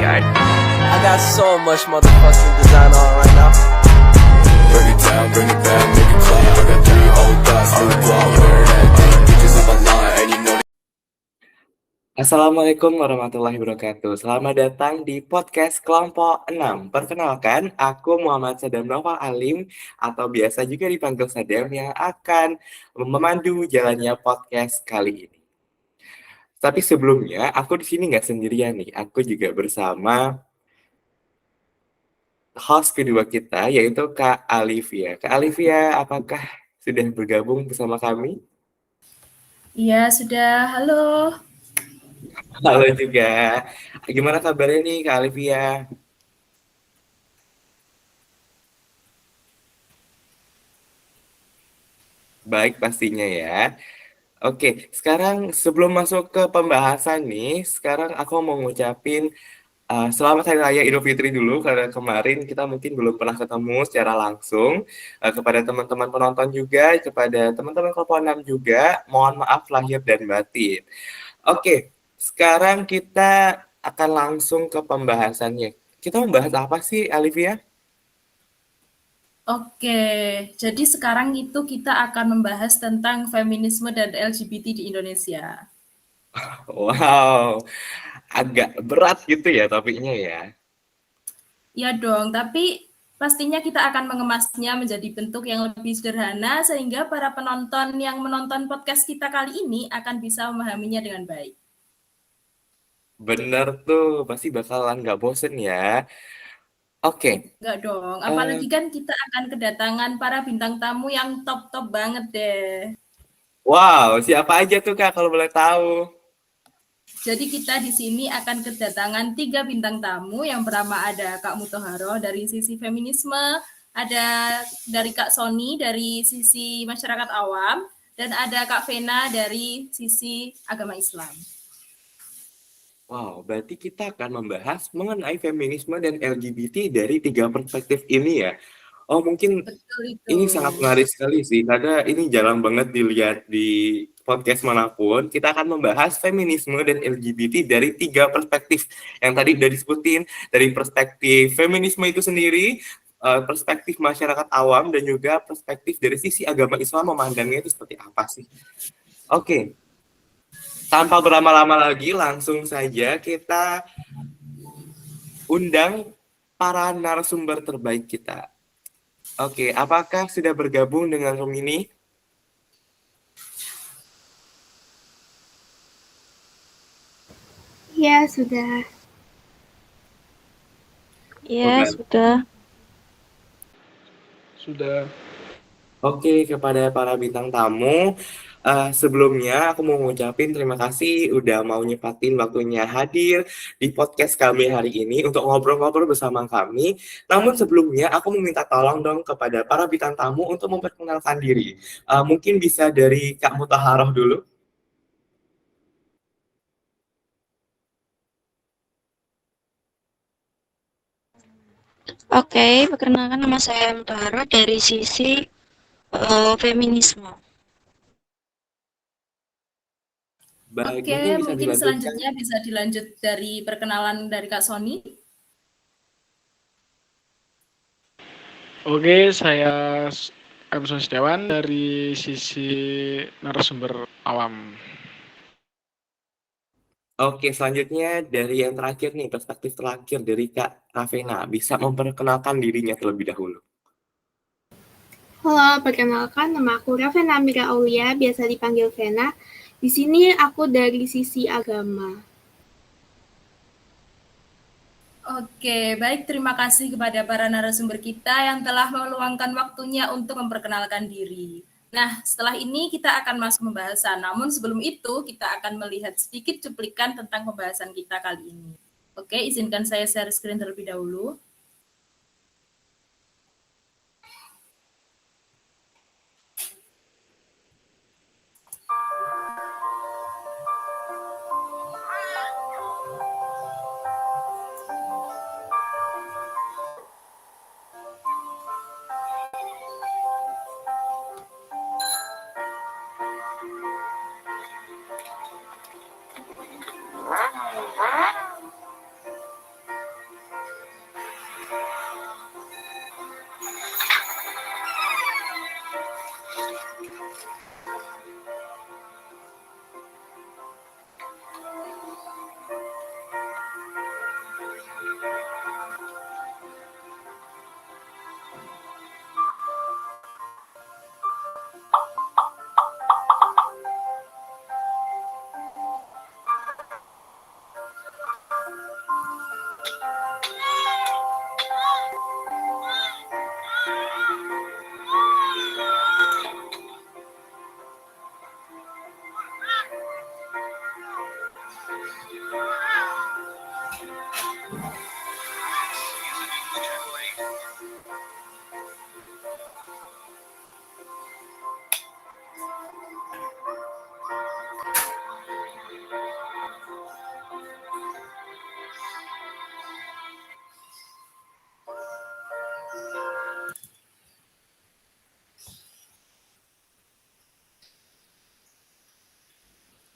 guys. I got so much motherfucking design on right now. Bring it down, bring it back, make it clap. I got 3 old thoughts, new guap, wear that thing. Bitches on my line, and you know. Assalamualaikum warahmatullahi wabarakatuh. Selamat datang di podcast kelompok 6. Perkenalkan, aku Muhammad Sadam Noval Alim atau biasa juga dipanggil Sadam yang akan memandu jalannya podcast kali ini. Tapi sebelumnya, aku di sini nggak sendirian nih. Aku juga bersama host kedua kita, yaitu Kak Alivia. Kak Alivia, apakah sudah bergabung bersama kami? Iya, sudah. Halo. Halo juga. Gimana kabarnya nih Kak Alivia? Baik pastinya ya. Oke, sekarang sebelum masuk ke pembahasan nih, sekarang aku mau ngucapin selamat Hari Raya Idul Fitri dulu, karena kemarin kita mungkin belum pernah ketemu secara langsung. Kepada teman-teman penonton juga, kepada teman-teman kelompok 6 juga, mohon maaf lahir dan batin. Oke, sekarang kita akan langsung ke pembahasannya. Kita membahas apa sih, Alivia? Oke, jadi sekarang itu kita akan membahas tentang feminisme dan LGBT di Indonesia. Wow, agak berat gitu ya topiknya ya. Ya dong, tapi pastinya kita akan mengemasnya menjadi bentuk yang lebih sederhana sehingga para penonton yang menonton podcast kita kali ini akan bisa memahaminya dengan baik. Bener tuh, pasti bakalan nggak bosen ya. Oke, Enggak dong, eh, apalagi kan kita akan kedatangan para bintang tamu yang top-top banget deh. wow, siapa aja tuh Kak kalau boleh tahu? Jadi kita di sini akan kedatangan 3 bintang tamu. Yang pertama ada Kak Mutaharo dari sisi feminisme, ada dari Kak Sony dari sisi masyarakat awam, dan ada Kak Vena dari sisi agama Islam. Wow, berarti kita akan membahas mengenai feminisme dan LGBT dari 3 perspektif ini ya. Oh, mungkin Betul itu. ini sangat menarik sekali sih, karena ini jarang banget dilihat di podcast manapun. Kita akan membahas feminisme dan LGBT dari 3 perspektif yang tadi udah disebutin, dari perspektif feminisme itu sendiri, perspektif masyarakat awam, dan juga perspektif dari sisi agama Islam memandangnya itu seperti apa sih. Oke, tanpa berlama-lama lagi, langsung saja kita undang para narasumber terbaik kita. Oke, apakah sudah bergabung dengan Rumini? Ya, sudah. Ya, sudah. Sudah. Oke, kepada para bintang tamu, sebelumnya aku mau ngucapin terima kasih udah mau nyepatin waktunya hadir di podcast kami hari ini untuk ngobrol-ngobrol bersama kami. Namun sebelumnya aku meminta tolong dong kepada para bintang tamu untuk memperkenalkan diri. Mungkin bisa dari Kak Mutaharoh dulu. Oke, perkenalkan nama saya Mutaharo dari sisi feminisme. Baik, Oke, mungkin bisa mungkin dilanjutkan. selanjutnya bisa dilanjut dari perkenalan dari Kak Sony. Oke, saya Emerson Setiawan dari sisi narasumber awam. Oke, selanjutnya dari yang terakhir nih, perspektif terakhir dari Kak Ravena. Bisa memperkenalkan dirinya terlebih dahulu. Halo, perkenalkan nama aku Ravena Mira Aulia, biasa dipanggil Vena. Di sini aku dari sisi agama. Oke, baik. Terima kasih kepada para narasumber kita yang telah meluangkan waktunya untuk memperkenalkan diri. Nah, setelah ini kita akan masuk pembahasan. Namun sebelum itu, kita akan melihat sedikit cuplikan tentang pembahasan kita kali ini. Oke, izinkan saya share screen terlebih dahulu.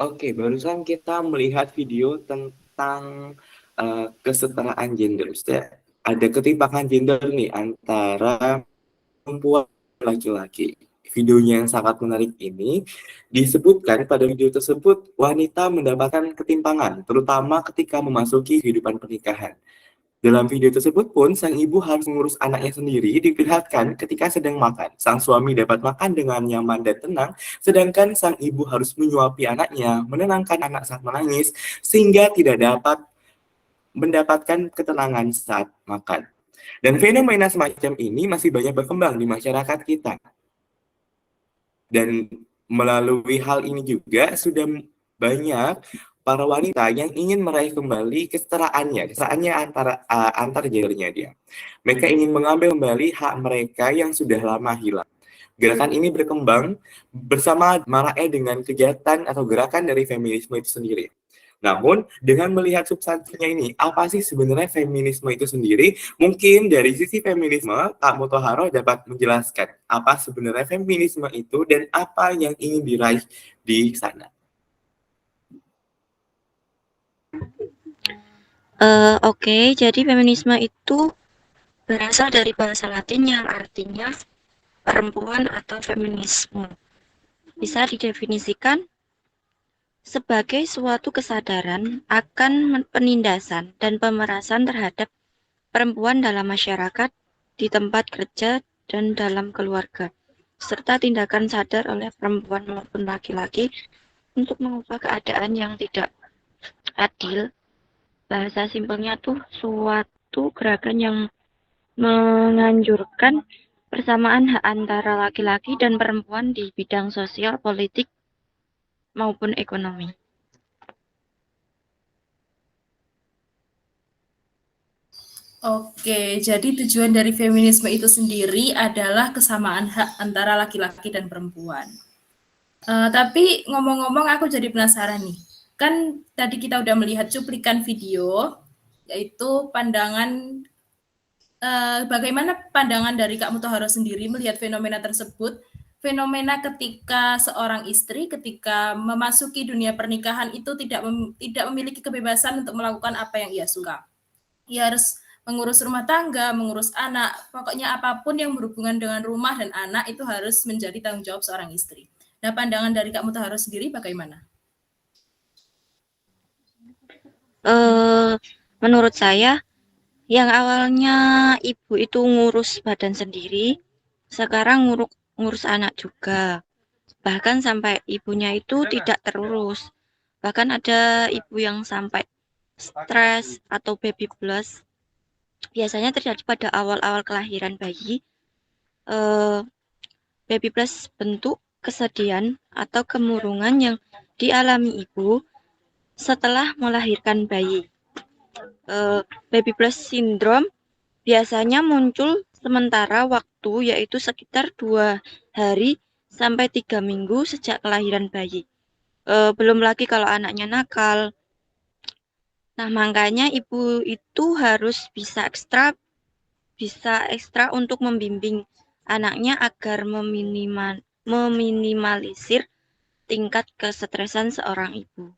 Oke, barusan kita melihat video tentang kesetaraan gender. Maksudnya ada ketimpangan gender nih antara perempuan dan laki-laki. Videonya yang sangat menarik ini disebutkan pada video tersebut wanita mendapatkan ketimpangan, terutama ketika memasuki kehidupan pernikahan. Dalam video tersebut pun, sang ibu harus mengurus anaknya sendiri, diperlihatkan ketika sedang makan. Sang suami dapat makan dengan nyaman dan tenang, sedangkan sang ibu harus menyuapi anaknya, menenangkan anak saat menangis, sehingga tidak dapat mendapatkan ketenangan saat makan. Dan fenomena semacam ini masih banyak berkembang di masyarakat kita. Dan melalui hal ini juga sudah banyak para wanita yang ingin meraih kembali kesetaraannya antar gendernya dia. Mereka ingin mengambil kembali hak mereka yang sudah lama hilang. Gerakan ini berkembang bersama maraknya dengan kegiatan atau gerakan dari feminisme itu sendiri. Namun, dengan melihat substansinya ini, apa sih sebenarnya feminisme itu sendiri? Mungkin dari sisi feminisme, Kak Mutaharo dapat menjelaskan apa sebenarnya feminisme itu dan apa yang ingin diraih di sana. Oke, jadi feminisme itu berasal dari bahasa Latin yang artinya perempuan atau feminisme. Bisa didefinisikan sebagai suatu kesadaran akan penindasan dan pemerasan terhadap perempuan dalam masyarakat, di tempat kerja, dan dalam keluarga, serta tindakan sadar oleh perempuan maupun laki-laki untuk mengubah keadaan yang tidak adil. Bahasa simpelnya tuh suatu gerakan yang menganjurkan persamaan hak antara laki-laki dan perempuan di bidang sosial, politik, maupun ekonomi. Oke, jadi tujuan dari feminisme itu sendiri adalah kesamaan hak antara laki-laki dan perempuan. Tapi ngomong-ngomong aku jadi penasaran nih. Kan tadi kita udah melihat cuplikan video, yaitu bagaimana pandangan dari Kak Mutaharo sendiri melihat fenomena tersebut, fenomena ketika seorang istri ketika memasuki dunia pernikahan itu tidak memiliki kebebasan untuk melakukan apa yang ia suka. Ia harus mengurus rumah tangga, mengurus anak, pokoknya apapun yang berhubungan dengan rumah dan anak itu harus menjadi tanggung jawab seorang istri. Nah, pandangan dari Kak Mutaharo sendiri bagaimana? Menurut saya, yang awalnya ibu itu ngurus badan sendiri, sekarang ngurus anak juga. Bahkan sampai ibunya itu tidak terurus. Bahkan ada ibu yang sampai stres atau baby blush. Biasanya terjadi pada awal-awal kelahiran bayi. Baby blush bentuk kesedihan atau kemurungan yang dialami ibu setelah melahirkan bayi. Baby blush syndrome biasanya muncul sementara waktu, yaitu sekitar 2 hari sampai 3 minggu sejak kelahiran bayi. Belum lagi kalau anaknya nakal. Nah, makanya ibu itu harus bisa ekstra untuk membimbing anaknya agar meminimalisir tingkat kesetresan seorang ibu.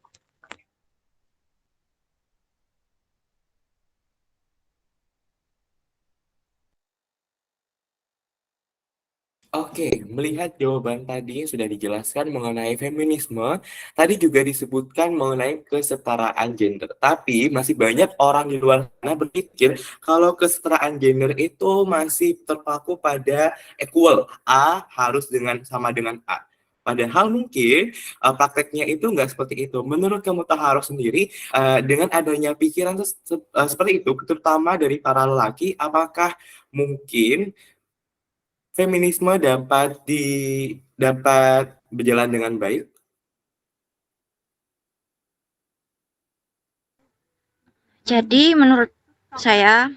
Oke, melihat jawaban tadi yang sudah dijelaskan mengenai feminisme, tadi juga disebutkan mengenai kesetaraan gender. Tapi masih banyak orang di luar sana berpikir kalau kesetaraan gender itu masih terpaku pada equal, A harus sama dengan A. Padahal mungkin prakteknya itu nggak seperti itu. Menurut kamu Taharo sendiri, dengan adanya pikiran seperti itu, terutama dari para lelaki, apakah mungkin feminisme dapat berjalan dengan baik? Jadi menurut saya,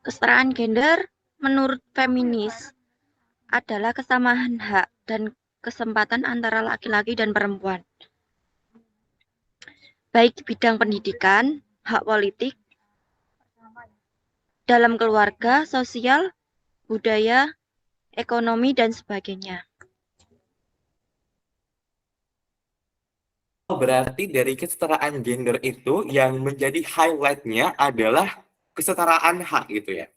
kesetaraan gender menurut feminis adalah kesamaan hak dan kesempatan antara laki-laki dan perempuan, baik di bidang pendidikan, hak politik, dalam keluarga, sosial, budaya, ekonomi, dan sebagainya. Berarti dari kesetaraan gender itu yang menjadi highlight-nya adalah kesetaraan hak gitu ya.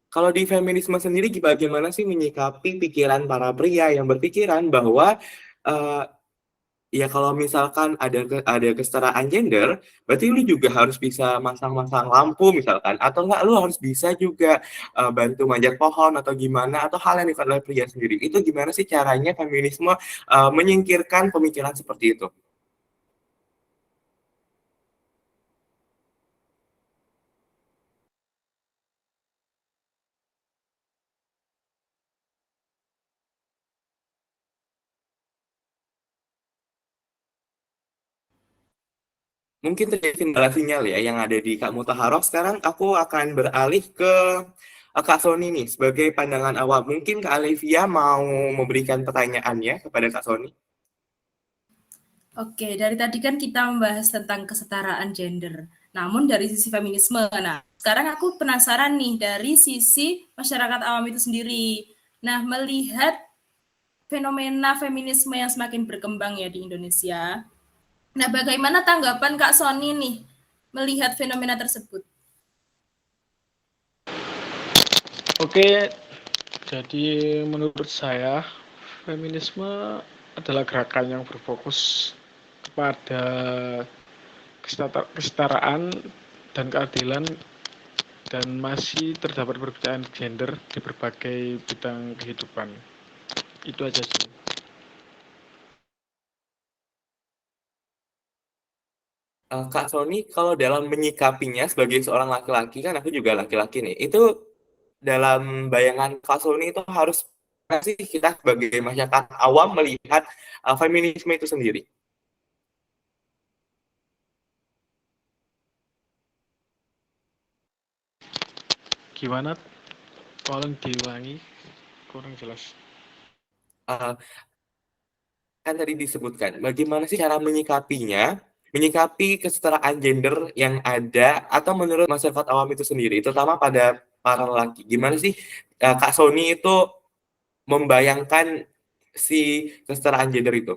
Kalau di feminisme sendiri bagaimana sih menyikapi pikiran para pria yang berpikiran bahwa eh, ya kalau misalkan ada kesetaraan gender, berarti lu juga harus bisa masang-masang lampu misalkan, atau enggak lu harus bisa juga bantu manjat pohon atau gimana, atau hal yang dilakukan oleh pria sendiri. Itu gimana sih caranya feminisme menyingkirkan pemikiran seperti itu? Mungkin terjadi kendala sinyal ya yang ada di Kak Mutaharov. Sekarang aku akan beralih ke Kak Sony nih sebagai pandangan awam. Mungkin Kak Alivia mau memberikan pertanyaannya kepada Kak Sony. Oke, dari tadi kan kita membahas tentang kesetaraan gender. Namun dari sisi feminisme, nah sekarang aku penasaran nih dari sisi masyarakat awam itu sendiri. Nah, melihat fenomena feminisme yang semakin berkembang ya di Indonesia. Nah, bagaimana tanggapan Kak Sony nih melihat fenomena tersebut? Oke, jadi menurut saya feminisme adalah gerakan yang berfokus kepada kesetaraan dan keadilan dan masih terdapat perbedaan gender di berbagai bidang kehidupan. Itu aja sih. Kak Sony, kalau dalam menyikapinya sebagai seorang laki-laki, kan aku juga laki-laki nih, itu dalam bayangan Kak Sony itu harus sih kita sebagai masyarakat awam melihat feminisme itu sendiri. Gimana? Tolong diulangi, kurang jelas. Uh, kan tadi disebutkan, bagaimana sih cara menyikapi kesetaraan gender yang ada, atau menurut masyarakat awam itu sendiri, terutama pada para lelaki. Gimana sih Kak Sony itu membayangkan si kesetaraan gender itu?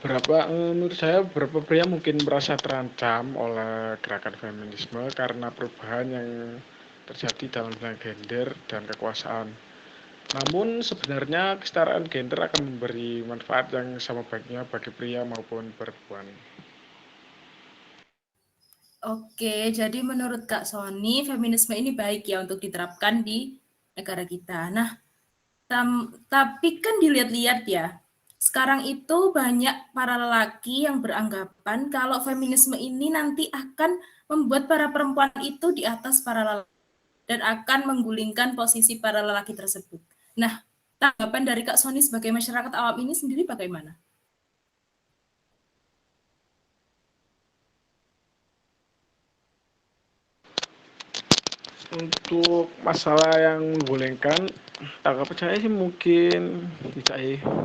Menurut saya beberapa pria mungkin merasa terancam oleh gerakan feminisme karena perubahan yang terjadi dalam bidang gender dan kekuasaan. Namun sebenarnya kesetaraan gender akan memberi manfaat yang sama baiknya bagi pria maupun perempuan. Oke, jadi menurut Kak Sony, feminisme ini baik ya untuk diterapkan di negara kita. Nah, tapi kan dilihat-lihat ya, sekarang itu banyak para lelaki yang beranggapan kalau feminisme ini nanti akan membuat para perempuan itu di atas para lelaki dan akan menggulingkan posisi para lelaki tersebut. Nah, tanggapan dari Kak Sony sebagai masyarakat awam ini sendiri bagaimana? Untuk masalah yang menggulingkan, tanggapan saya sih mungkin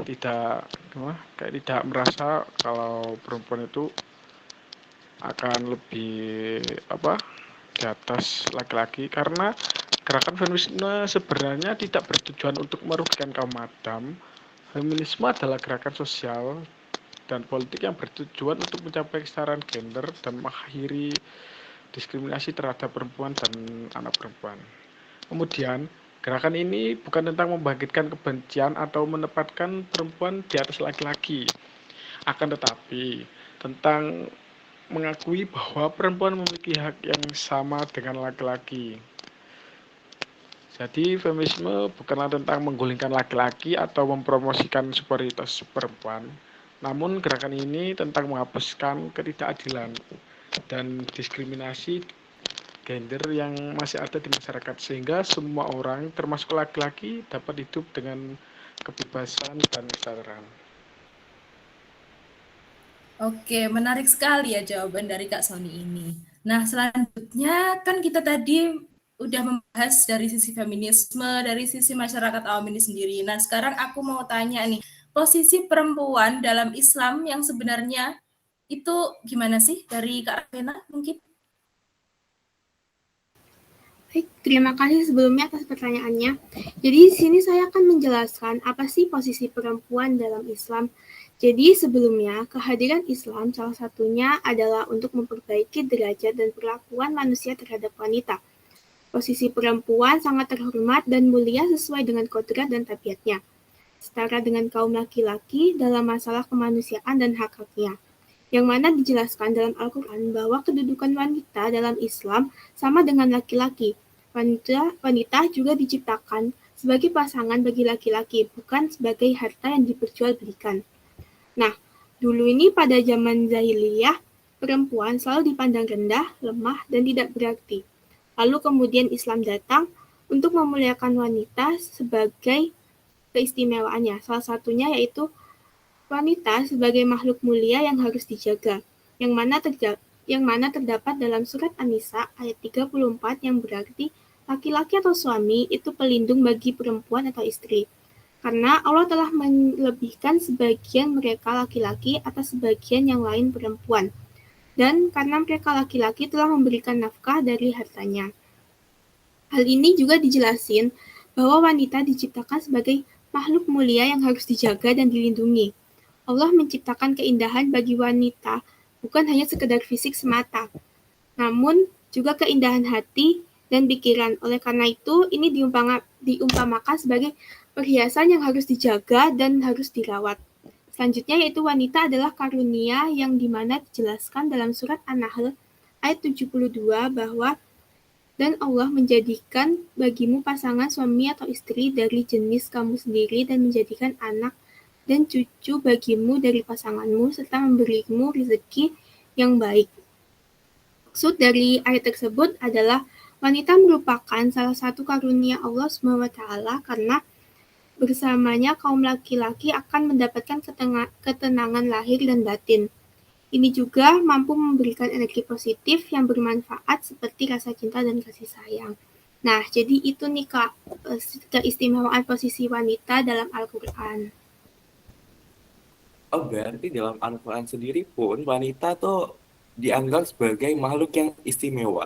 tidak merasa kalau perempuan itu akan lebih di atas laki-laki, karena gerakan feminisme sebenarnya tidak bertujuan untuk merugikan kaum Adam. Feminisme adalah gerakan sosial dan politik yang bertujuan untuk mencapai kesetaraan gender dan mengakhiri diskriminasi terhadap perempuan dan anak perempuan. Kemudian, gerakan ini bukan tentang membangkitkan kebencian atau menempatkan perempuan di atas laki-laki, akan tetapi tentang mengakui bahwa perempuan memiliki hak yang sama dengan laki-laki. Jadi feminisme bukanlah tentang menggulingkan laki-laki atau mempromosikan superioritas perempuan, namun gerakan ini tentang menghapuskan ketidakadilan dan diskriminasi gender yang masih ada di masyarakat, sehingga semua orang termasuk laki-laki dapat hidup dengan kebebasan dan kesetaraan. Oke, menarik sekali ya jawaban dari Kak Sony ini. Nah, selanjutnya kan kita tadi udah membahas dari sisi feminisme, dari sisi masyarakat awam ini sendiri. Nah, sekarang aku mau tanya nih, posisi perempuan dalam Islam yang sebenarnya itu gimana sih dari Kak Rafena mungkin? Baik, terima kasih sebelumnya atas pertanyaannya. Jadi di sini saya akan menjelaskan apa sih posisi perempuan dalam Islam. Jadi sebelumnya, kehadiran Islam salah satunya adalah untuk memperbaiki derajat dan perlakuan manusia terhadap wanita. Posisi perempuan sangat terhormat dan mulia sesuai dengan kodrat dan tabiatnya, setara dengan kaum laki-laki dalam masalah kemanusiaan dan hak-haknya. Yang mana dijelaskan dalam Al-Quran bahwa kedudukan wanita dalam Islam sama dengan laki-laki. Wanita juga diciptakan sebagai pasangan bagi laki-laki, bukan sebagai harta yang diperjualbelikan. Nah, dulu ini pada zaman jahiliyah, perempuan selalu dipandang rendah, lemah, dan tidak berarti. Lalu kemudian Islam datang untuk memuliakan wanita sebagai keistimewaannya. Salah satunya yaitu wanita sebagai makhluk mulia yang harus dijaga, yang mana terdapat dalam surat An-Nisa ayat 34 yang berarti laki-laki atau suami itu pelindung bagi perempuan atau istri. Karena Allah telah melebihkan sebagian mereka laki-laki atas sebagian yang lain perempuan. Dan karena mereka laki-laki telah memberikan nafkah dari hartanya. Hal ini juga dijelasin bahwa wanita diciptakan sebagai makhluk mulia yang harus dijaga dan dilindungi. Allah menciptakan keindahan bagi wanita bukan hanya sekedar fisik semata, namun juga keindahan hati dan pikiran. Oleh karena itu, ini diumpamakan sebagai perhiasan yang harus dijaga dan harus dirawat. Selanjutnya yaitu wanita adalah karunia yang dimana dijelaskan dalam surat An-Nahl ayat 72 bahwa dan Allah menjadikan bagimu pasangan suami atau istri dari jenis kamu sendiri dan menjadikan anak dan cucu bagimu dari pasanganmu serta memberimu rezeki yang baik. Maksud dari ayat tersebut adalah wanita merupakan salah satu karunia Allah SWT karena bersamanya kaum laki-laki akan mendapatkan ketenangan lahir dan batin. Ini juga mampu memberikan energi positif yang bermanfaat seperti rasa cinta dan kasih sayang. Nah, jadi itu nih Kak, keistimewaan posisi wanita dalam Al-Quran. Oh, berarti dalam Al-Quran sendiri pun wanita tuh dianggap sebagai makhluk yang istimewa.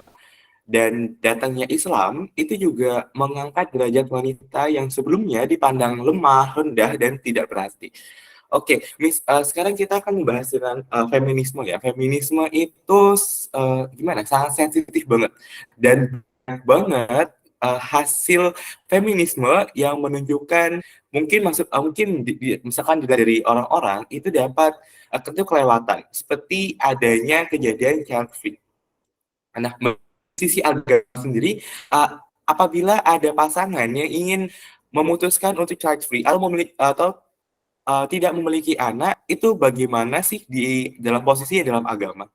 Dan datangnya Islam itu juga mengangkat derajat wanita yang sebelumnya dipandang lemah, rendah, dan tidak berarti. Oke, Miss, sekarang kita akan membahas dengan feminisme ya. Feminisme itu gimana? Sangat sensitif banget. Dan banyak banget hasil feminisme yang menunjukkan mungkin misalkan juga dari orang-orang itu dapat itu kelewatan seperti adanya kejadian child free. Nah, sisi agama sendiri, apabila ada pasangan yang ingin memutuskan untuk child free atau tidak memiliki anak, itu bagaimana sih di dalam posisi dalam agama?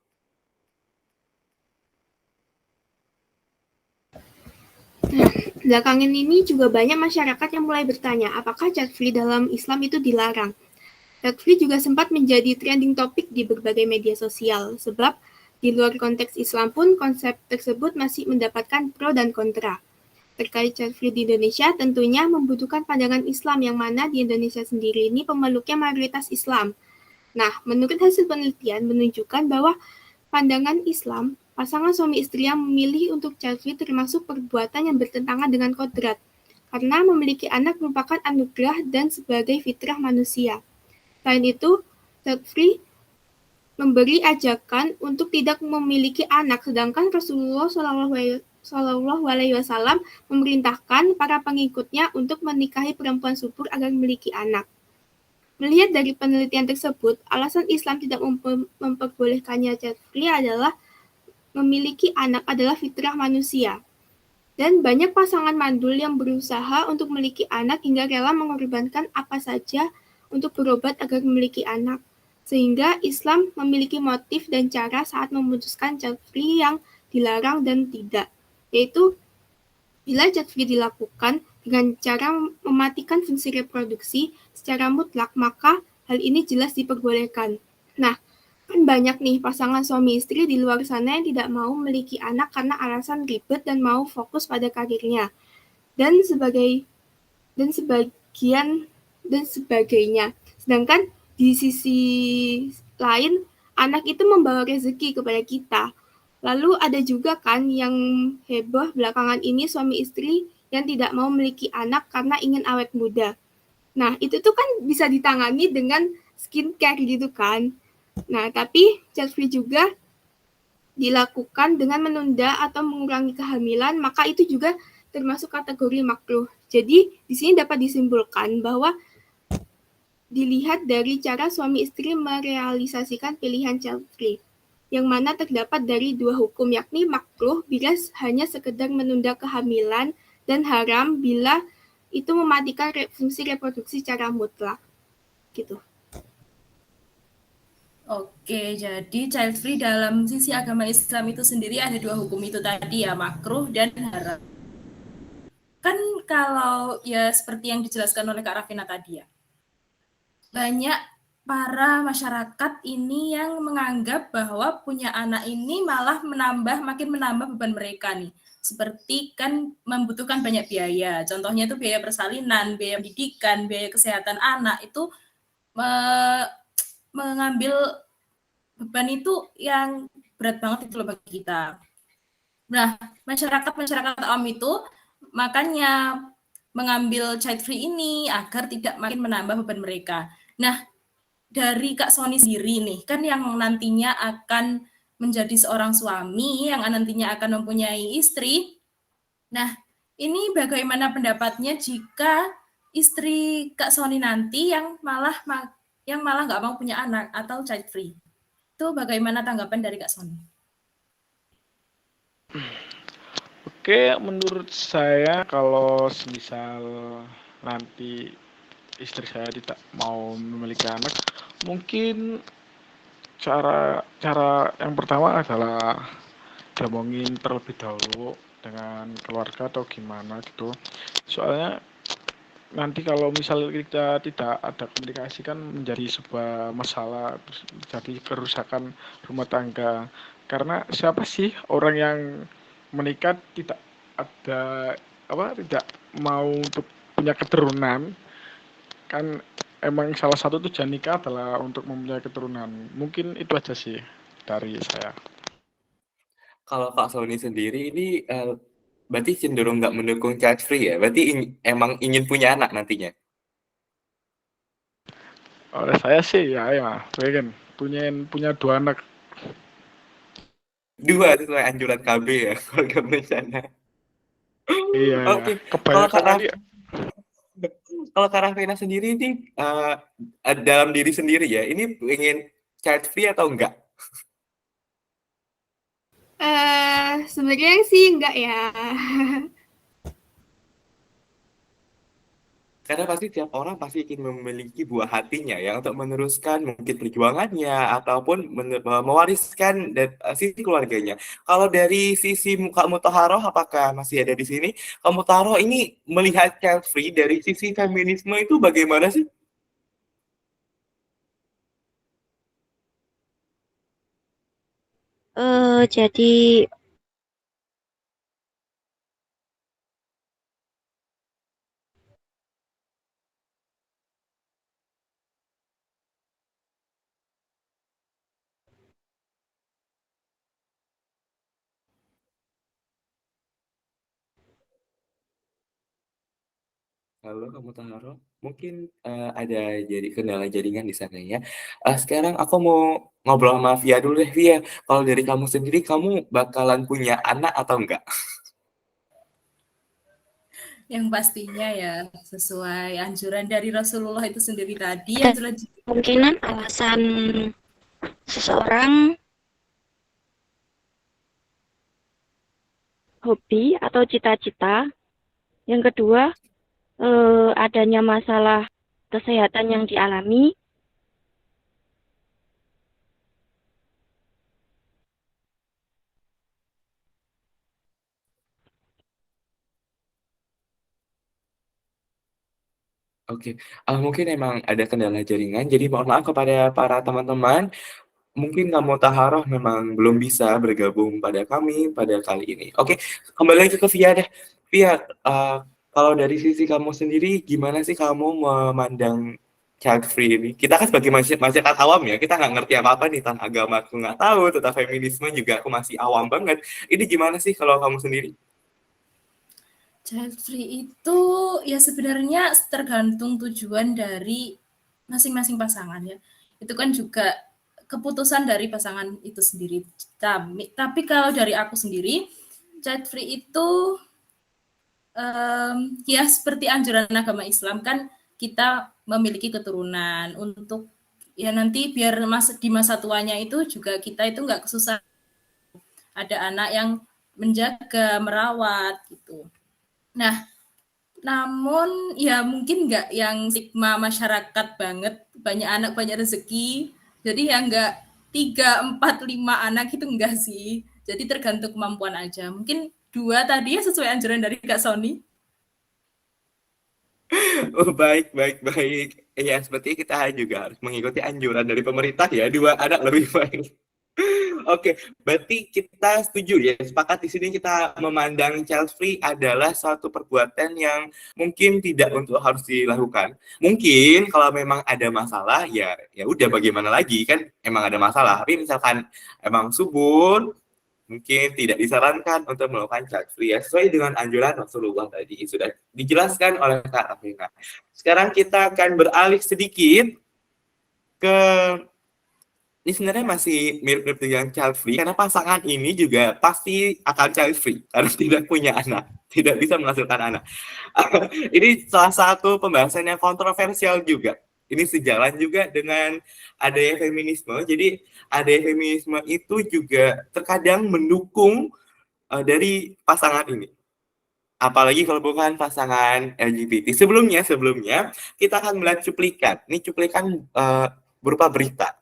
Belakangan ini juga banyak masyarakat yang mulai bertanya, apakah child free dalam Islam itu dilarang? Child free juga sempat menjadi trending topik di berbagai media sosial, sebab di luar konteks Islam pun konsep tersebut masih mendapatkan pro dan kontra. Terkait child free di Indonesia tentunya membutuhkan pandangan Islam yang mana di Indonesia sendiri ini pemeluknya mayoritas Islam. Nah, menurut hasil penelitian menunjukkan bahwa pandangan Islam, pasangan suami istri yang memilih untuk child free termasuk perbuatan yang bertentangan dengan kodrat, karena memiliki anak merupakan anugerah dan sebagai fitrah manusia. Selain itu, child free memberi ajakan untuk tidak memiliki anak, sedangkan Rasulullah Shallallahu Alaihi Wasallam memerintahkan para pengikutnya untuk menikahi perempuan subur agar memiliki anak. Melihat dari penelitian tersebut, alasan Islam tidak memperbolehkannya child free adalah memiliki anak adalah fitrah manusia. Dan banyak pasangan mandul yang berusaha untuk memiliki anak hingga rela mengorbankan apa saja untuk berobat agar memiliki anak. Sehingga Islam memiliki motif dan cara saat memutuskan child free yang dilarang dan tidak. yaitu bila child free dilakukan dengan cara mematikan fungsi reproduksi secara mutlak, maka hal ini jelas diperbolehkan. Nah, kan banyak nih pasangan suami istri di luar sana yang tidak mau memiliki anak karena alasan ribet dan mau fokus pada karirnya. Dan sebagian dan sebagainya. Sedangkan di sisi lain, anak itu membawa rezeki kepada kita. Lalu ada juga kan yang heboh belakangan ini suami istri yang tidak mau memiliki anak karena ingin awet muda. Nah, itu tuh kan bisa ditangani dengan skincare gitu kan. Nah, tapi child free juga dilakukan dengan menunda atau mengurangi kehamilan, maka itu juga termasuk kategori makruh. Jadi, di sini dapat disimpulkan bahwa dilihat dari cara suami istri merealisasikan pilihan child free, yang mana terdapat dari dua hukum, yakni makruh bila hanya sekedar menunda kehamilan dan haram bila itu mematikan fungsi reproduksi secara mutlak. Gitu. Oke, jadi child free dalam sisi agama Islam itu sendiri ada dua hukum itu tadi ya, makruh dan haram. Kan kalau ya seperti yang dijelaskan oleh Kak Rafina tadi ya, banyak para masyarakat ini yang menganggap bahwa punya anak ini malah makin menambah beban mereka nih. Seperti kan membutuhkan banyak biaya. Contohnya itu biaya persalinan, biaya pendidikan, biaya kesehatan anak itu mengambil beban itu yang berat banget itu loh bagi kita. Nah, masyarakat awam itu makanya mengambil child free ini agar tidak makin menambah beban mereka. Nah, dari Kak Sony sendiri nih, kan yang nantinya akan menjadi seorang suami, yang nantinya akan mempunyai istri. Nah, ini bagaimana pendapatnya jika istri Kak Sony nanti yang malah nggak mau punya anak atau child free? Itu bagaimana tanggapan dari Kak Sony? Oke, menurut saya kalau semisal nanti istri saya tidak mau memiliki anak, mungkin cara cara yang pertama adalah diomongin terlebih dahulu dengan keluarga atau gimana gitu. Soalnya nanti kalau misal kita tidak ada komunikasi kan menjadi sebuah masalah, jadi kerusakan rumah tangga. Karena siapa sih orang yang menikah tidak ada tidak mau untuk punya keturunan, kan emang salah satu tujuan nikah adalah untuk mempunyai keturunan. Mungkin itu aja sih dari saya. Kalau Kak Sony sendiri ini berarti cenderung nggak mendukung child free ya? Berarti emang ingin punya anak nantinya? Oleh saya sih ya pengen punya dua anak. Dua sesuai anjuran KB ya, keluarga berencana. Iya ya, Oke, kalau kebanyakan Kak nanti. kalau Kak Rafina sendiri ini dalam diri sendiri ya, ini ingin child free atau enggak? Sebenarnya sih enggak ya. Karena pasti tiap orang pasti ingin memiliki buah hatinya ya untuk meneruskan mungkin perjuangannya ataupun mewariskan sisi keluarganya. Kalau dari sisi Kak Mutahharoh apakah masih ada di sini? Kak Mutahharoh ini melihat child free dari sisi feminisme itu bagaimana sih? Jadi Halo Kak Mutahharoh, mungkin ada jadi kendala jaringan di sana ya. Sekarang aku mau ngobrol sama Via dulu deh Via. Kalau dari kamu sendiri, kamu bakalan punya anak atau enggak? Yang pastinya ya sesuai anjuran dari Rasulullah itu sendiri tadi, ada yang sudah kemungkinan alasan seseorang hobi atau cita-cita. Yang kedua, adanya masalah kesehatan yang dialami. Oke, mungkin emang ada kendala jaringan, jadi mohon maaf kepada para teman-teman. Mungkin kamu Taharoh memang belum bisa bergabung pada kami pada kali ini. Oke, kembali lagi ke Via deh. Via, kalau dari sisi kamu sendiri, gimana sih kamu memandang child free ini? Kita kan sebagai masyarakat awam ya, kita nggak ngerti apa-apa nih tentang agama, aku nggak tahu, tentang feminisme juga aku masih awam banget. Ini gimana sih kalau kamu sendiri? Child free itu ya sebenarnya tergantung tujuan dari masing-masing pasangan ya. Itu kan juga keputusan dari pasangan itu sendiri. Tapi kalau dari aku sendiri, child free itu ya seperti anjuran agama Islam kan kita memiliki keturunan untuk ya nanti biar di masa tuanya itu juga kita itu nggak kesusahan. Ada anak yang menjaga, merawat gitu. Nah, namun ya mungkin nggak yang stigma masyarakat banget, banyak anak banyak rezeki. Jadi ya nggak 3, 4, 5 anak itu enggak sih. Jadi tergantung kemampuan aja. Mungkin 2 tadi ya sesuai anjuran dari Kak Sony. Oh, baik, baik, baik. Ya, seperti kita juga harus mengikuti anjuran dari pemerintah ya, 2 anak lebih baik. Oke, berarti kita setuju ya, sepakat di sini kita memandang child free adalah suatu perbuatan yang mungkin tidak untuk harus dilakukan. Mungkin kalau memang ada masalah ya ya udah bagaimana lagi kan emang ada masalah. Tapi misalkan emang subur mungkin tidak disarankan untuk melakukan child free ya, sesuai dengan anjuran Rasulullah tadi sudah dijelaskan oleh Kak Rafina. Sekarang kita akan beralih sedikit ke ini sebenarnya masih mirip-mirip dengan child free karena pasangan ini juga pasti akan child free karena tidak punya anak, tidak bisa menghasilkan anak. Ini salah satu pembahasan yang kontroversial juga. Ini sejalan juga dengan adanya feminisme. Jadi adanya feminisme itu juga terkadang mendukung dari pasangan ini. Apalagi kalau bukan pasangan LGBT. Sebelumnya kita akan melihat cuplikan. Ini cuplikan berupa berita.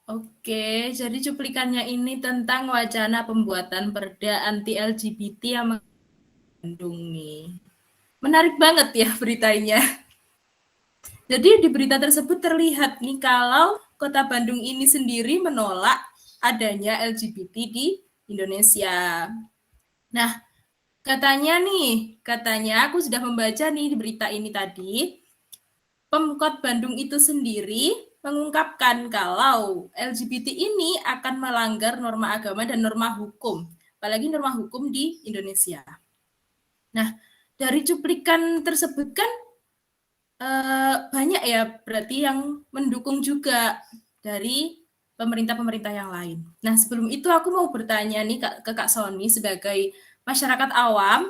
Oke, jadi cuplikannya ini tentang wacana pembuatan perda anti LGBT yang Bandung nih. Menarik banget ya beritanya. Jadi di berita tersebut terlihat nih kalau Kota Bandung ini sendiri menolak adanya LGBT di Indonesia. Nah, katanya aku sudah membaca nih di berita ini tadi, Pemkot Bandung itu sendiri mengungkapkan kalau LGBT ini akan melanggar norma agama dan norma hukum, apalagi norma hukum di Indonesia. Nah, dari cuplikan tersebut kan banyak ya berarti yang mendukung juga dari pemerintah-pemerintah yang lain. Nah, sebelum itu aku mau bertanya nih ke Kak Sony sebagai masyarakat awam,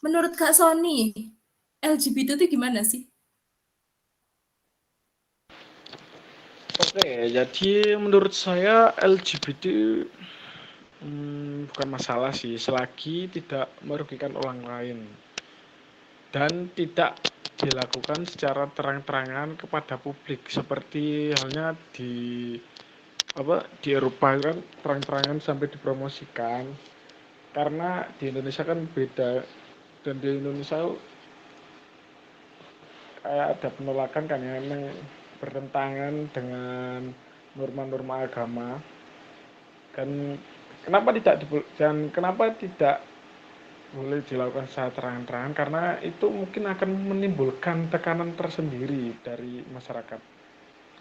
menurut Kak Sony, LGBT itu gimana sih? Oke, jadi menurut saya LGBT bukan masalah sih, selagi tidak merugikan orang lain dan tidak dilakukan secara terang-terangan kepada publik seperti halnya di Eropa kan terang-terangan sampai dipromosikan, karena di Indonesia kan beda, dan di Indonesia kayak ada penolakan kan ya, memang bertentangan dengan norma-norma agama. Dan kenapa tidak boleh dilakukan secara terang-terangan, karena itu mungkin akan menimbulkan tekanan tersendiri dari masyarakat.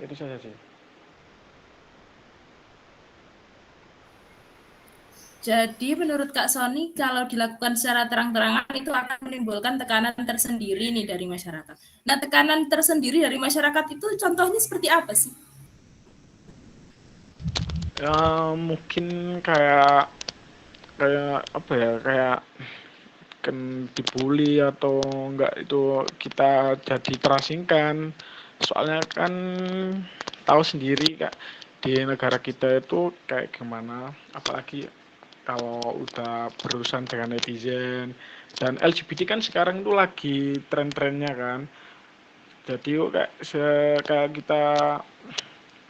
Itu saja sih. Jadi menurut Kak Sony, kalau dilakukan secara terang-terangan itu akan menimbulkan tekanan tersendiri nih dari masyarakat. Nah, tekanan tersendiri dari masyarakat itu contohnya seperti apa sih? Ya mungkin kayak apa ya, kayak kan dibully atau enggak, itu kita jadi terasingkan. Soalnya kan tahu sendiri Kak, di negara kita itu kayak gimana, apalagi kalau udah berurusan dengan netizen dan LGBT kan sekarang itu lagi tren-trennya kan. Jadi yuk kayak kita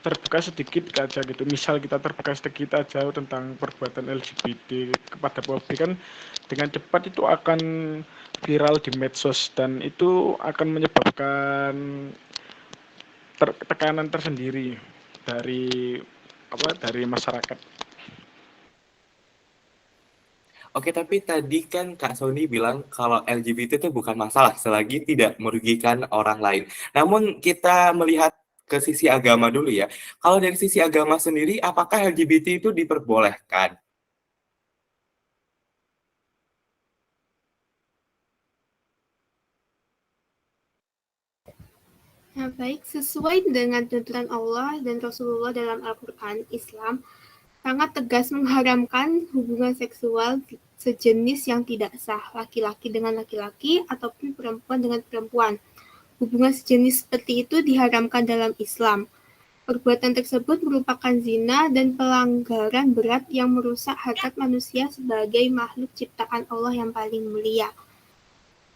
terbuka sedikit aja gitu. Misal kita terbuka sedikit aja tentang perbuatan LGBT kepada publik kan dengan cepat itu akan viral di medsos dan itu akan menyebabkan tekanan tersendiri dari dari masyarakat. Oke, tapi tadi kan Kak Sony bilang kalau LGBT itu bukan masalah selagi tidak merugikan orang lain. Namun kita melihat ke sisi agama dulu ya. Kalau dari sisi agama sendiri, apakah LGBT itu diperbolehkan? Nah, baik, sesuai dengan tuntunan Allah dan Rasulullah dalam Al-Quran, Islam sangat tegas mengharamkan hubungan seksual sejenis yang tidak sah, laki-laki dengan laki-laki ataupun perempuan dengan perempuan. Hubungan sejenis seperti itu diharamkan dalam Islam. Perbuatan tersebut merupakan zina dan pelanggaran berat yang merusak harkat manusia sebagai makhluk ciptaan Allah yang paling mulia.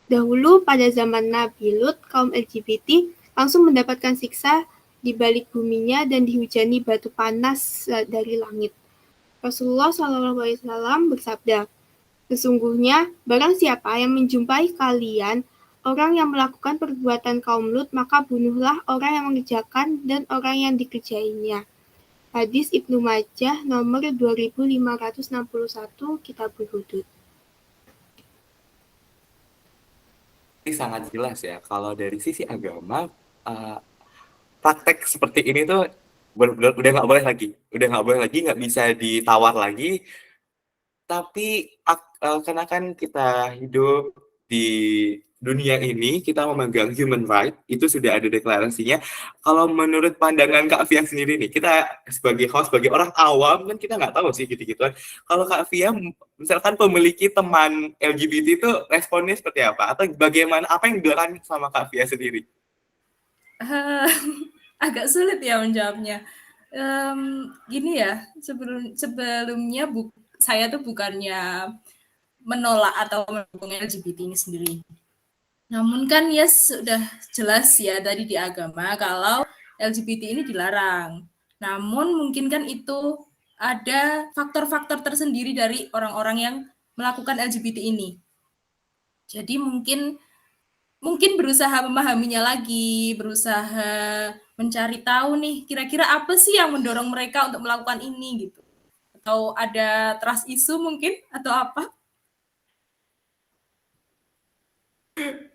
Dahulu pada zaman Nabi Lut, kaum LGBT langsung mendapatkan siksa di balik buminya dan dihujani batu panas dari langit. Rasulullah SAW bersabda, sesungguhnya barang siapa yang menjumpai kalian orang yang melakukan perbuatan kaum Lut, maka bunuhlah orang yang mengerjakan dan orang yang dikerjainya. Hadis Ibnu Majah nomor 2561 Kitabul Hudud. Ini sangat jelas ya, kalau dari sisi agama, praktek seperti ini tuh benar-benar udah nggak boleh lagi, nggak bisa ditawar lagi. Tapi karena kan kita hidup di dunia ini, kita memegang human right, itu sudah ada deklarasinya. Kalau menurut pandangan Kak Fia sendiri nih, kita sebagai host, sebagai orang awam, kan kita nggak tahu sih gitu-gituan. Kalau Kak Fia, misalkan memiliki teman LGBT itu responnya seperti apa? Atau bagaimana, apa yang dilakukan sama Kak Fia sendiri? Agak sulit ya menjawabnya. Gini ya, sebelumnya saya tuh bukannya menolak atau mendukung LGBT ini sendiri. Namun kan ya sudah jelas ya tadi di agama kalau LGBT ini dilarang. Namun mungkin kan itu ada faktor-faktor tersendiri dari orang-orang yang melakukan LGBT ini. Jadi mungkin berusaha memahaminya lagi, berusaha mencari tahu nih kira-kira apa sih yang mendorong mereka untuk melakukan ini gitu. Atau ada trust issue mungkin atau apa?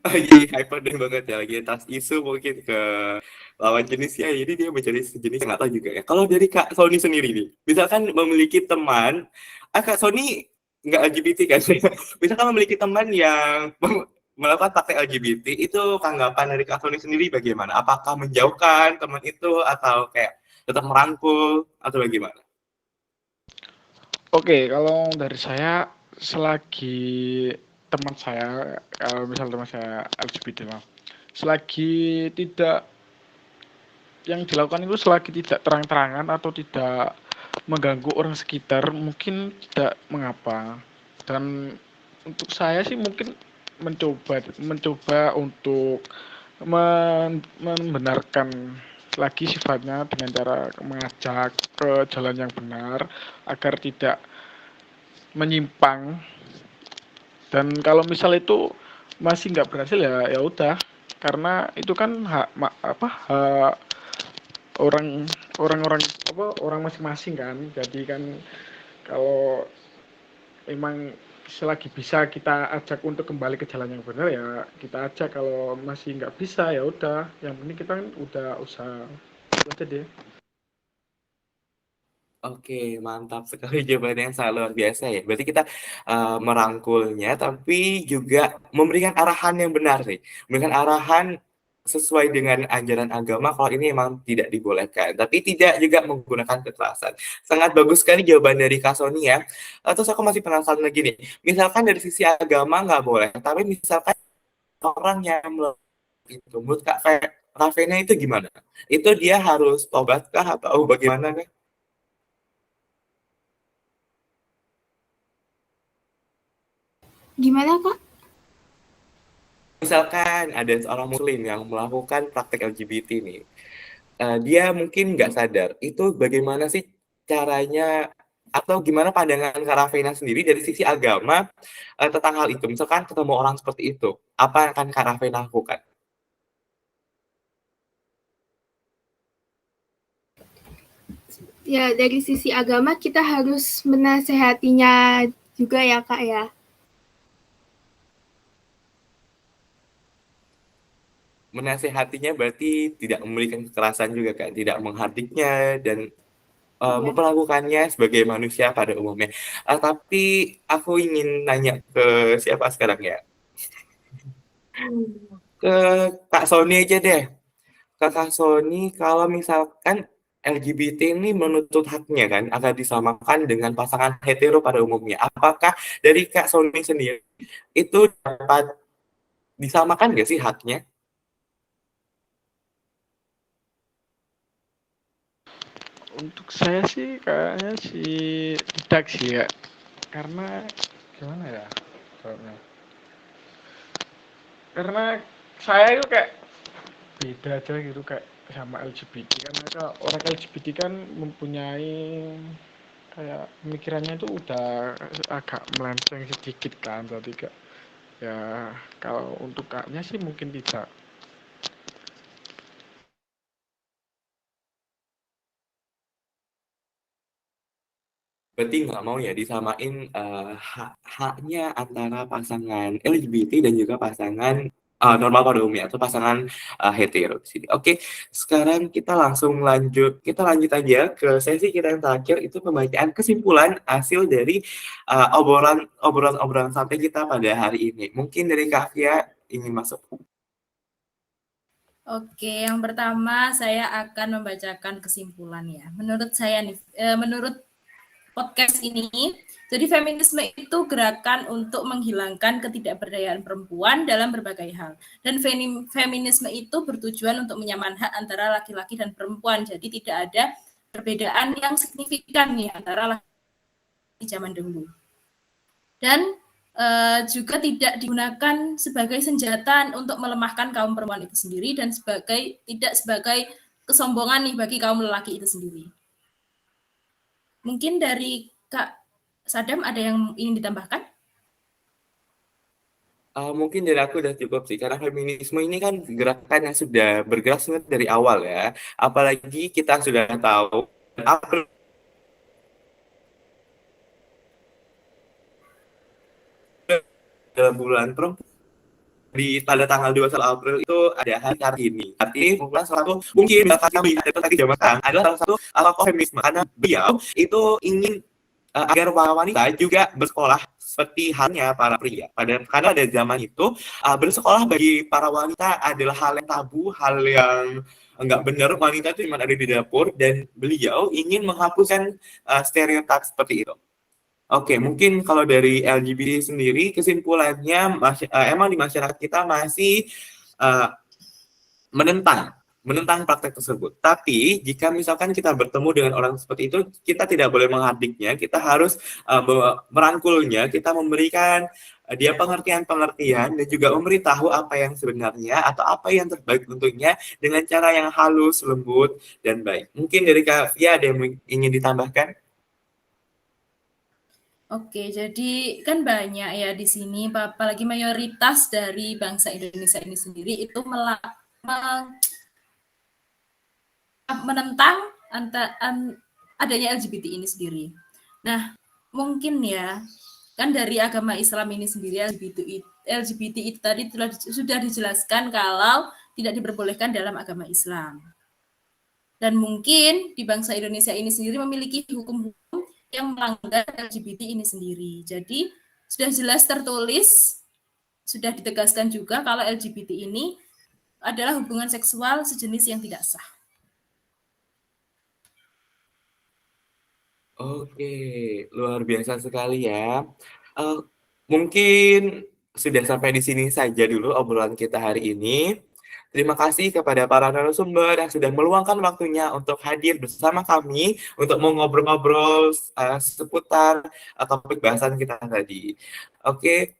Lagi hyper banget ya, lagi trust isu mungkin ke lawan jenisnya, jadi dia mencari sejenis yang nggak tahu juga ya. Kalau dari Kak Sony sendiri nih, misalkan memiliki teman, Kak Sony nggak LGBT kan, misalkan memiliki teman yang melakukan praktek LGBT, itu tanggapan dari Kak Sony sendiri bagaimana? Apakah menjauhkan teman itu atau kayak tetap merangkul atau bagaimana? Oke, kalau dari saya selagi teman saya, kalau misal teman saya LGBT lah, selagi tidak yang dilakukan itu selagi tidak terang-terangan atau tidak mengganggu orang sekitar, mungkin tidak mengapa. Dan untuk saya sih mungkin mencoba untuk membenarkan lagi sifatnya dengan cara mengajak ke jalan yang benar agar tidak menyimpang. Dan kalau misal itu masih nggak berhasil ya udah, karena itu kan hak orang masing-masing kan. Jadi kan kalau emang selagi bisa kita ajak untuk kembali ke jalan yang benar ya kita ajak, kalau masih nggak bisa ya udah, yang penting kita kan udah usaha, itu aja deh. Oke, mantap sekali jawabannya yang sangat luar biasa ya. Berarti kita merangkulnya, tapi juga memberikan arahan yang benar nih. Memberikan arahan sesuai dengan ajaran agama kalau ini memang tidak dibolehkan. Tapi tidak juga menggunakan kekerasan. Sangat bagus sekali jawaban dari Kak Sony ya. Terus aku masih penasaran lagi nih. Misalkan dari sisi agama nggak boleh, tapi misalkan orang yang melakukan itu, menurut Raffena itu gimana? Itu dia harus tobat kah atau bagaimana kah? Gimana, Kak? Misalkan ada seorang muslim yang melakukan praktek LGBT nih, dia mungkin nggak sadar. Itu bagaimana sih caranya atau gimana pandangan Kak Raffena sendiri dari sisi agama tentang hal itu? Misalkan ketemu orang seperti itu, apa yang akan Kak Raffena lakukan? Ya, dari sisi agama kita harus menasehatinya juga ya, Kak ya. Menasehatinya berarti tidak memberikan kekerasan juga kan, tidak menghardiknya dan Iya. memperlakukannya sebagai manusia pada umumnya. Tapi aku ingin nanya ke siapa sekarang ya? Ke Kak Sony aja deh. Kakak Sony, kalau misalkan LGBT ini menuntut haknya kan akan disamakan dengan pasangan hetero pada umumnya. Apakah dari Kak Sony sendiri itu dapat disamakan nggak sih haknya? Untuk saya sih kayaknya sih tidak sih ya. Karena gimana ya? Jawabnya? Karena saya itu kayak beda aja gitu kayak sama LGBT, karena orang LGBT kan mempunyai kayak pemikirannya itu udah agak melenceng sedikit kan, berarti kayak ya kalau untuk kaknya sih mungkin tidak. Berarti nggak mau ya disamain haknya antara pasangan LGBT dan juga pasangan normal pada umumnya atau pasangan hetero di sini. Oke, sekarang kita lanjut aja ke sesi kita yang terakhir itu pembacaan kesimpulan hasil dari obrolan santai kita pada hari ini. Mungkin dari Kak Fia ingin masuk. Oke, yang pertama saya akan membacakan kesimpulan ya. Menurut saya nih, menurut podcast ini, jadi feminisme itu gerakan untuk menghilangkan ketidakberdayaan perempuan dalam berbagai hal. Dan feminisme itu bertujuan untuk menyamakan hak antara laki-laki dan perempuan. Jadi tidak ada perbedaan yang signifikan nih antara laki-laki di zaman dahulu. Dan juga tidak digunakan sebagai senjata untuk melemahkan kaum perempuan itu sendiri dan tidak sebagai kesombongan nih bagi kaum lelaki itu sendiri. Mungkin dari Kak Sadam ada yang ingin ditambahkan? Mungkin dari aku udah cukup sih, karena feminisme ini kan gerakan yang sudah bergerak sebenarnya dari awal ya. Apalagi kita sudah tahu April dalam bulan perempuan di pada tanggal 21 April itu ada hari Kartini. Kartini merupakan salah satu mungkin kami atau tadi zaman sekarang adalah salah satu tokoh feminisme karena beliau itu ingin agar para wanita juga bersekolah seperti halnya para pria. Karena pada zaman itu bersekolah bagi para wanita adalah hal yang tabu, hal yang enggak benar. Wanita itu cuma ada di dapur dan beliau ingin menghapuskan stereotip seperti itu. Oke, mungkin kalau dari LGBT sendiri kesimpulannya emang di masyarakat kita masih uh, menentang praktek tersebut. Tapi jika misalkan kita bertemu dengan orang seperti itu, kita tidak boleh menghardiknya, kita harus merangkulnya, kita memberikan dia pengertian-pengertian dan juga memberitahu apa yang sebenarnya atau apa yang terbaik untuknya dengan cara yang halus, lembut, dan baik. Mungkin dari Kak Fia ada yang ingin ditambahkan? Oke, jadi kan banyak ya di sini, apalagi mayoritas dari bangsa Indonesia ini sendiri itu menentang adanya LGBT ini sendiri. Nah, mungkin ya, kan dari agama Islam ini sendiri LGBT itu tadi sudah dijelaskan kalau tidak diperbolehkan dalam agama Islam. Dan mungkin di bangsa Indonesia ini sendiri memiliki hukum-hukum yang melanggar LGBT ini sendiri. Jadi sudah jelas tertulis, sudah ditegaskan juga kalau LGBT ini adalah hubungan seksual sejenis yang tidak sah. Oke, luar biasa sekali ya. Mungkin sudah sampai di sini saja dulu obrolan kita hari ini. Terima kasih kepada para narasumber yang sudah meluangkan waktunya untuk hadir bersama kami untuk mau ngobrol-ngobrol seputar topik bahasan kita tadi. Oke,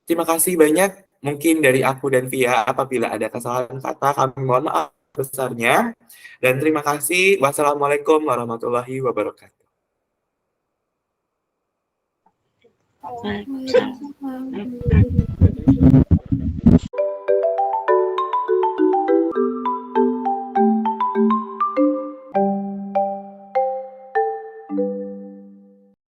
terima kasih banyak. Mungkin dari aku dan Via, apabila ada kesalahan kata, kami mohon maaf besarnya. Dan terima kasih. Wassalamualaikum warahmatullahi wabarakatuh. Waalaikumsalam. Waalaikumsalam.